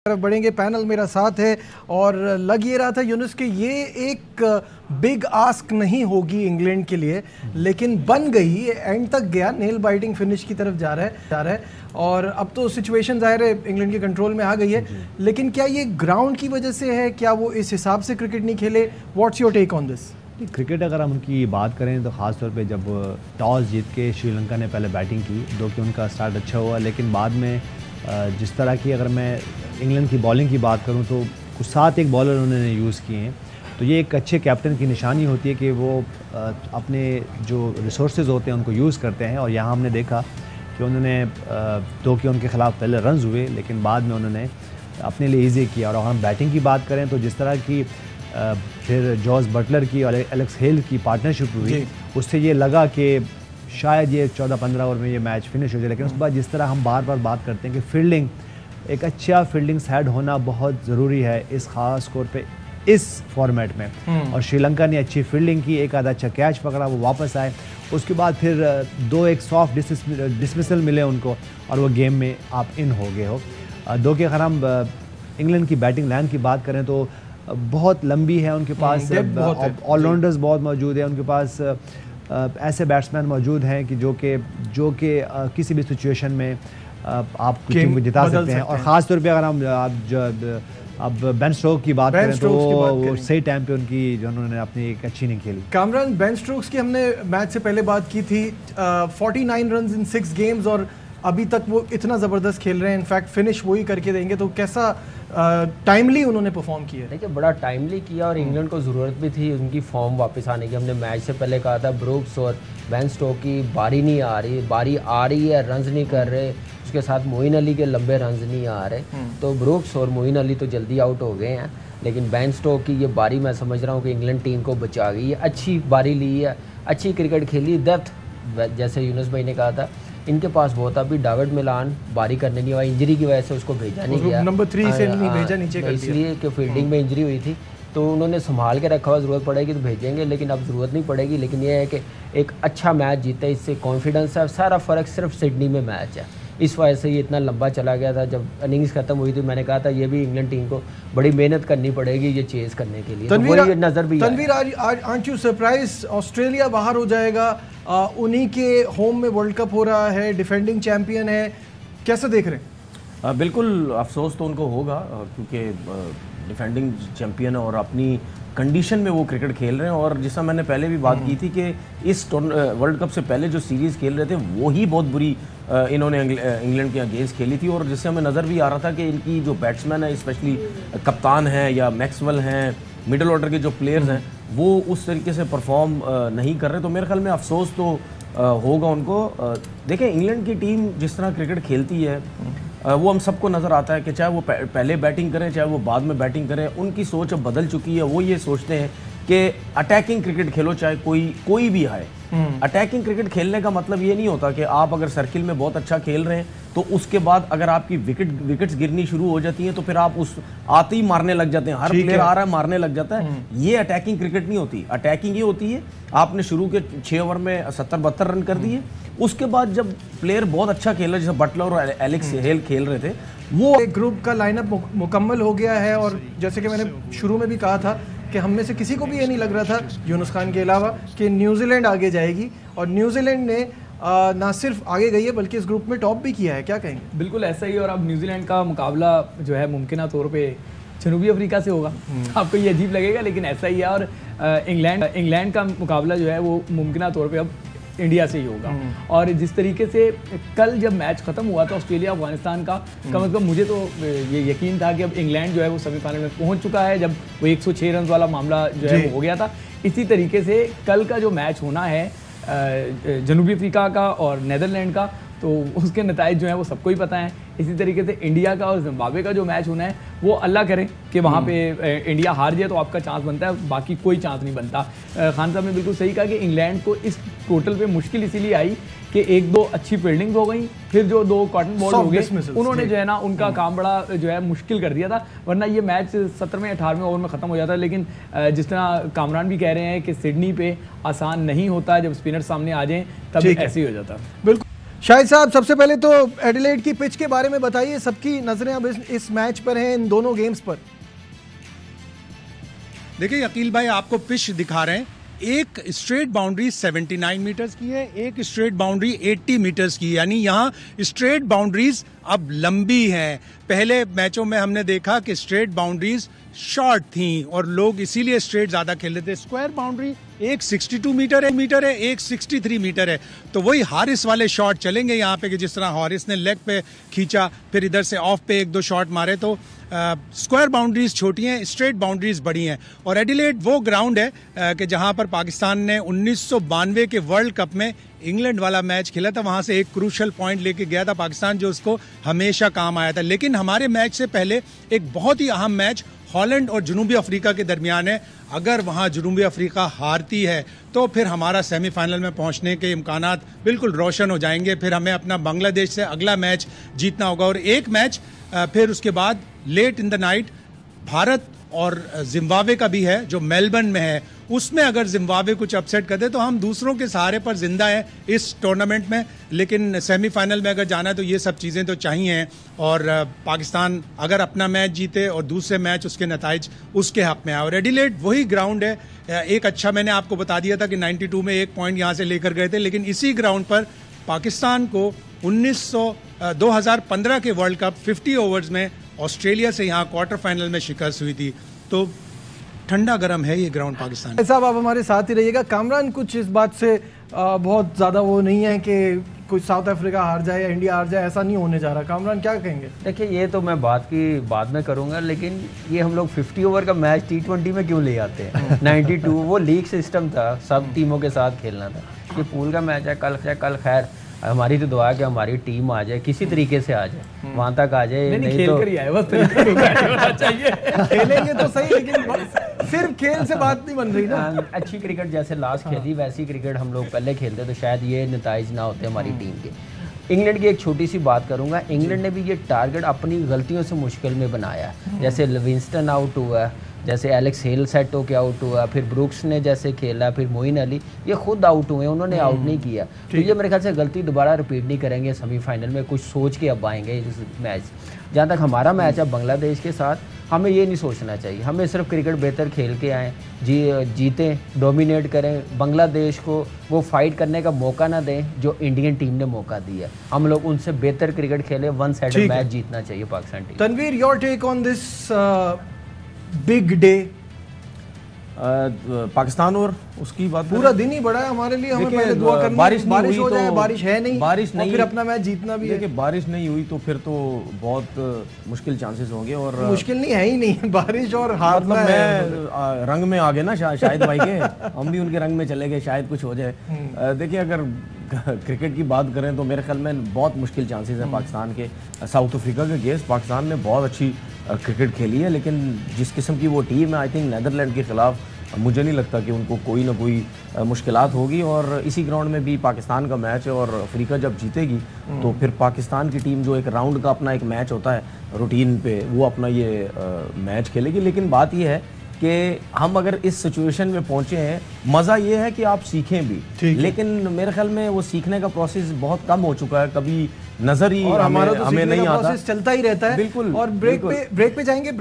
तरफ बढ़ेंगे। पैनल मेरा साथ है और लग ये रहा था यूनुस कि ये एक बिग आस्क नहीं होगी इंग्लैंड के लिए, लेकिन बन गई, एंड तक गया, नेल बाइटिंग फिनिश की तरफ जा रहा है और अब तो सिचुएशन ज़ाहिर है इंग्लैंड के कंट्रोल में आ गई है। लेकिन क्या ये ग्राउंड की वजह से है? क्या वो इस हिसाब से क्रिकेट नहीं खेले? What's your take on this? Cricket अगर हम उनकी बात करें तो ख़ास तौर पे जब टॉस जीत के श्रीलंका ने पहले बैटिंग की, जो कि उनका स्टार्ट अच्छा हुआ, लेकिन बाद में जिस तरह की, अगर मैं इंग्लैंड की बॉलिंग की बात करूं तो कुछ 7 एक बॉलर उन्होंने यूज़ किए हैं। तो ये एक अच्छे कैप्टन की निशानी होती है कि वो अपने जो रिसोर्सेज होते हैं उनको यूज़ करते हैं। और यहाँ हमने देखा कि उन्होंने तो कि उनके ख़िलाफ़ पहले रन्स हुए, लेकिन बाद में उन्होंने अपने लिए ईजी किया। और अगर हम बैटिंग की बात करें तो जिस तरह की फिर जॉस बटलर की और एलेक्स हेल की पार्टनरशिप हुई, उससे ये लगा कि शायद ये 14-15 ओवर में ये मैच फिनिश हो जाए। लेकिन उसके बाद जिस तरह हम बार बार बात करते हैं कि फील्डिंग, एक अच्छा फील्डिंग सेट होना बहुत ज़रूरी है इस ख़ास स्कोर पे, इस फॉर्मेट में। और श्रीलंका ने अच्छी फील्डिंग की, एक आधा अच्छा कैच पकड़ा, वो वापस आए, उसके बाद फिर 2-1 सॉफ्ट डिसमिसल मिले उनको और वो गेम में आप इन हो गए हो। दो कि अगर हम इंग्लैंड की बैटिंग लाइन की बात करें तो बहुत लंबी है, उनके पास ऑलराउंडर्स बहुत मौजूद है, उनके पास ऐसे बैट्समैन मौजूद हैं कि जो कि किसी भी सिचुएशन में आप टीम को जिता सकते हैं। और ख़ास तौर पे अगर हम अब बेन स्टोक्स की बात करें तो वो सही टाइम पे उनकी जो उन्होंने अपनी एक अच्छी इनिंग खेली। कामरान, बेन स्टोक्स की हमने मैच से पहले बात की थी, 49 रन इन 6 गेम्स और अभी तक वो इतना ज़बरदस्त खेल रहे हैं। इनफैक्ट फिनिश वही करके देंगे। तो कैसा टाइमली उन्होंने परफॉर्म किया? देखिए, बड़ा टाइमली किया और इंग्लैंड को ज़रूरत भी थी उनकी फॉर्म वापस आने की। हमने मैच से पहले कहा था ब्रूक्स और बेन स्टोक्स की बारी नहीं आ रही, बारी आ रही है, रन्स नहीं कर रहे, उसके साथ मोइन अली के लंबे रन्स नहीं आ रहे। तो ब्रूक्स और मोइन अली तो जल्दी आउट हो गए हैं, लेकिन बेन स्टोक्स की ये बारी मैं समझ रहा हूँ कि इंग्लैंड टीम को बचा गई है। अच्छी बारी ली है, अच्छी क्रिकेट खेली, डेप्थ जैसे यूनुस भाई ने कहा था इनके पास बहुत। अभी डेविड मिलान बारी करने नहीं हुआ, इंजरी की वजह से उसको भेजा नहीं गया, नंबर 3 से नहीं भेजा नीचे कर दिया, इसलिए कि फील्डिंग में इंजरी हुई थी। तो उन्होंने संभाल के रखा हुआ, ज़रूरत पड़ेगी तो भेजेंगे, लेकिन अब ज़रूरत नहीं पड़ेगी। लेकिन यह है कि एक अच्छा मैच जीते, इससे कॉन्फिडेंस है। सारा फ़र्क सिर्फ सिडनी में मैच है, इस वजह से ये इतना लंबा चला गया था। जब इनिंग्स खत्म हुई थी मैंने कहा था ये भी इंग्लैंड टीम को बड़ी मेहनत करनी पड़ेगी ये चेज़ करने के लिए। तनवीर, तो नज़र भी तनवीर आज आरंट यू सरप्राइज, ऑस्ट्रेलिया बाहर हो जाएगा, उन्हीं के होम में वर्ल्ड कप हो रहा है, डिफेंडिंग चैंपियन है, कैसे देख रहे हैं? बिल्कुल अफसोस तो उनको होगा क्योंकि डिफेंडिंग चैंपियन और अपनी कंडीशन में वो क्रिकेट खेल रहे हैं। और जैसा मैंने पहले भी बात की थी कि इस वर्ल्ड कप से पहले जो सीरीज़ खेल रहे थे वो ही बहुत बुरी इन्होंने इंग्लैंड के अगेंस्ट खेली थी। और जिससे हमें नज़र भी आ रहा था कि इनकी जो बैट्समैन है, स्पेशली कप्तान हैं या मैक्सवेल हैं, मिडिल ऑर्डर के जो प्लेयर्स हैं, वो उस तरीके से परफॉर्म नहीं कर रहे। तो मेरे ख्याल में अफसोस तो होगा उनको। देखें, इंग्लैंड की टीम जिस तरह क्रिकेट खेलती है वो हम सबको नज़र आता है कि चाहे वो पहले बैटिंग करें चाहे वो बाद में बैटिंग करें, उनकी सोच अब बदल चुकी है। वो ये सोचते हैं कि अटैकिंग क्रिकेट खेलो, चाहे कोई भी आए। अटैकिंग क्रिकेट खेलने का मतलब ये नहीं होता कि आप अगर सर्किल में बहुत अच्छा खेल रहे हैं तो उसके बाद अगर आपकी विकेट्स गिरनी शुरू हो जाती हैं तो फिर आप उस आते ही मारने लग जाते हैं। हर प्लेयर आ रहा है मारने लग जाता है। ये अटैकिंग क्रिकेट नहीं होती। अटैकिंग ये होती है आपने शुरू के 6 ओवर में 70-72 रन कर दिए, उसके बाद जब प्लेयर बहुत अच्छा खेल रहे, जैसे बटलर और एलेक्स हेल खेल रहे थे, वो एक ग्रुप का लाइनअप मुकम्मल हो गया है। और जैसे कि मैंने शुरू में भी कहा था कि हम में से किसी को भी ये नहीं लग रहा था, यूनुस खान के अलावा, कि न्यूजीलैंड आगे जाएगी। और न्यूजीलैंड ने ना सिर्फ आगे गई है बल्कि इस ग्रुप में टॉप भी किया है। क्या कहेंगे? बिल्कुल ऐसा ही। और अब न्यूजीलैंड का मुकाबला जो है मुमकिन तौर पे जनूबी अफ्रीका से होगा। आपको ये अजीब लगेगा लेकिन ऐसा ही है। और इंग्लैंड का मुकाबला जो है वो मुमकिन तौर पे अब इंडिया से ही होगा। और जिस तरीके से कल जब मैच खत्म हुआ था ऑस्ट्रेलिया अफगानिस्तान का, कम से कम मुझे तो ये यकीन था कि अब इंग्लैंड जो है वो सेमीफाइनल में पहुंच चुका है, जब वो 106 रन वाला मामला जो है वो हो गया था। इसी तरीके से कल का जो मैच होना है जनूबी अफ्रीका का और नेदरलैंड का, तो उसके नताइज जो हैं वो सबको ही पता है। इसी तरीके से इंडिया का और जिम्बाब्वे का जो मैच होना है वो अल्लाह करे कि वहाँ पे इंडिया हार जाए तो आपका चांस बनता है, बाकी कोई चांस नहीं बनता। खान साहब ने बिल्कुल सही कहा कि इंग्लैंड को इस टोटल पे मुश्किल इसीलिए आई कि 1-2 अच्छी फील्डिंग हो गई, फिर जो 2 कॉटन बॉल हो गए उन्होंने जो है ना उनका काम बड़ा जो है मुश्किल कर दिया था। वरना ये मैच 17वें 18वें ओवर में ख़त्म हो जाता है। लेकिन जिस तरह कामरान भी कह रहे हैं कि सिडनी पे आसान नहीं होता, जब स्पिनर सामने आ जाएँ तब ऐसे ही हो जाता। बिल्कुल। शाहिद साहब, सबसे पहले तो एडिलेड की पिच के बारे में बताइए, सबकी नजरें अब इस मैच पर हैं, इन दोनों गेम्स पर। देखिए अकील भाई, आपको पिच दिखा रहे हैं। एक स्ट्रेट बाउंड्री 79 मीटर्स की है, एक स्ट्रेट बाउंड्री 80 मीटर्स की है, यानी यहाँ स्ट्रेट बाउंड्रीज अब लंबी हैं। पहले मैचों में हमने देखा कि स्ट्रेट बाउंड्रीज शॉर्ट थी और लोग इसीलिए स्ट्रेट ज्यादा खेल रहे थे। स्क्वायर बाउंड्री एक 62 मीटर है, एक 63 मीटर है, तो वही हारिस वाले शॉट चलेंगे यहाँ पे कि जिस तरह हारिस ने लेग पे खींचा, फिर इधर से ऑफ पे एक दो शॉट मारे। तो स्क्वायर बाउंड्रीज छोटी हैं, स्ट्रेट बाउंड्रीज बड़ी हैं। और एडिलेड वो ग्राउंड है कि जहाँ पर पाकिस्तान ने 1992 के वर्ल्ड कप में इंग्लैंड वाला मैच खेला था, वहाँ से एक क्रूशल पॉइंट लेके गया था पाकिस्तान, जो उसको हमेशा काम आया था। लेकिन हमारे मैच से पहले एक बहुत ही अहम मैच हॉलैंड और जनूबी अफ्रीका के दरमियान है। अगर वहाँ जनूबी अफ्रीका हारती है तो फिर हमारा सेमीफाइनल में पहुँचने के इम्कानात बिल्कुल रोशन हो जाएंगे। फिर हमें अपना बांग्लादेश से अगला मैच जीतना होगा और एक मैच फिर उसके बाद late in the night Bharat और जिम्बाब्वे का भी है जो मेलबर्न में है। उसमें अगर जिम्बाब्वे कुछ अपसेट कर दे तो हम दूसरों के सहारे पर जिंदा हैं इस टूर्नामेंट में, लेकिन सेमीफाइनल में अगर जाना है तो ये सब चीज़ें तो चाहिए। और पाकिस्तान अगर अपना मैच जीते और दूसरे मैच उसके नताइज उसके हक में आए। और एडिलेड वही ग्राउंड है। एक अच्छा मैंने आपको बता दिया था कि 92 में एक पॉइंट यहाँ से लेकर गए थे, लेकिन इसी ग्राउंड पर पाकिस्तान को 2015 के वर्ल्ड कप 50 ओवर्स में ऑस्ट्रेलिया से यहाँ क्वार्टर फाइनल में शिकस्त हुई थी। तो ठंडा गरम है ये ग्राउंड पाकिस्तान। साहब, आप हमारे साथ ही रहिएगा। कामरान, कुछ इस बात से बहुत ज़्यादा वो नहीं है कि कुछ साउथ अफ्रीका हार जाए या इंडिया हार जाए, ऐसा नहीं होने जा रहा। कामरान, क्या कहेंगे? देखिए, ये तो मैं बात की बाद में करूंगा, लेकिन ये हम लोग 50 ओवर का मैच T20 में क्यों ले आते हैं? 92 वो लीग सिस्टम था, सब टीमों के साथ खेलना था। ये पूल का मैच है, कल खैर हमारी तो दुआ है कि हमारी टीम आ जाए, किसी तरीके से आ जाए, वहां तक आ जाए। नहीं खेल तो कर ही आए, बस चाहिए। खेलेंगे तो सही, लेकिन सिर्फ खेल से बात नहीं बन रही ना। अच्छी क्रिकेट जैसे लास्ट खेली वैसी क्रिकेट हम लोग पहले खेलते तो शायद ये नताइज ना होते हमारी टीम के। इंग्लैंड की एक छोटी सी बात करूंगा। इंग्लैंड ने भी ये टारगेट अपनी गलतियों से मुश्किल में बनाया। जैसे लिविंगस्टन आउट हुआ, जैसे एलेक्स हेल सेट होकर आउट हुआ, फिर ब्रुक्स ने जैसे खेला, फिर मोइन अली, ये खुद आउट हुए, उन्होंने आउट नहीं किया। तो ये मेरे ख्याल से गलती दोबारा रिपीट नहीं करेंगे सेमीफाइनल में। कुछ सोच के अब आएंगे इस मैच। जहाँ तक हमारा मैच है बांग्लादेश के साथ, हमें ये नहीं सोचना चाहिए। हमें सिर्फ क्रिकेट बेहतर खेल के आएँ, जीतें, डोमिनेट करें, बांग्लादेश को वो फाइट करने का मौका ना दें जो इंडियन टीम ने मौका दिया। हम लोग उनसे बेहतर क्रिकेट खेलें, वन साइडेड मैच जीतना चाहिए Pakistan team. Tanveer, your take on this big day? Pakistan और उसकी बात पूरा दिन ही बड़ा है हमारे लिए। हमें पहले दुआ करनी है बारिश हो जाए, बारिश है नहीं, बारिश नहीं, फिर अपना मैच जीतना भी है। बारिश नहीं हुई तो फिर तो बहुत मुश्किल चांसेस होंगे। और मुश्किल नहीं है ही नहीं, बारिश और हार। मतलब मैं रंग में आ गए ना शाहिद भाई के, हम भी उनके रंग में चले गए, शायद कुछ हो जाए। देखिए, अगर क्रिकेट की बात करें तो मेरे ख्याल में बहुत मुश्किल चांसेस हैं पाकिस्तान के। साउथ अफ्रीका के अगेंस्ट पाकिस्तान ने बहुत अच्छी क्रिकेट खेली है, लेकिन जिस किस्म की वो टीम है, आई थिंक नेदरलैंड के खिलाफ मुझे नहीं लगता कि उनको कोई ना कोई मुश्किलात होगी। और इसी ग्राउंड में भी पाकिस्तान का मैच है और अफ्रीका जब जीतेगी तो फिर पाकिस्तान की टीम जो एक राउंड का अपना एक मैच होता है रूटीन पे, वो अपना ये मैच खेलेगी। लेकिन बात ये है कि हम अगर इस सिचुएशन में पहुंचे हैं, मज़ा ये है कि आप सीखें भी, लेकिन मेरे ख्याल में वो सीखने का प्रोसेस बहुत कम हो चुका है। कभी नजर ही और हमारा तो हमें नहीं आता, चलता ही रहता है। बिल्कुल। और ब्रेक पे जाएंगे।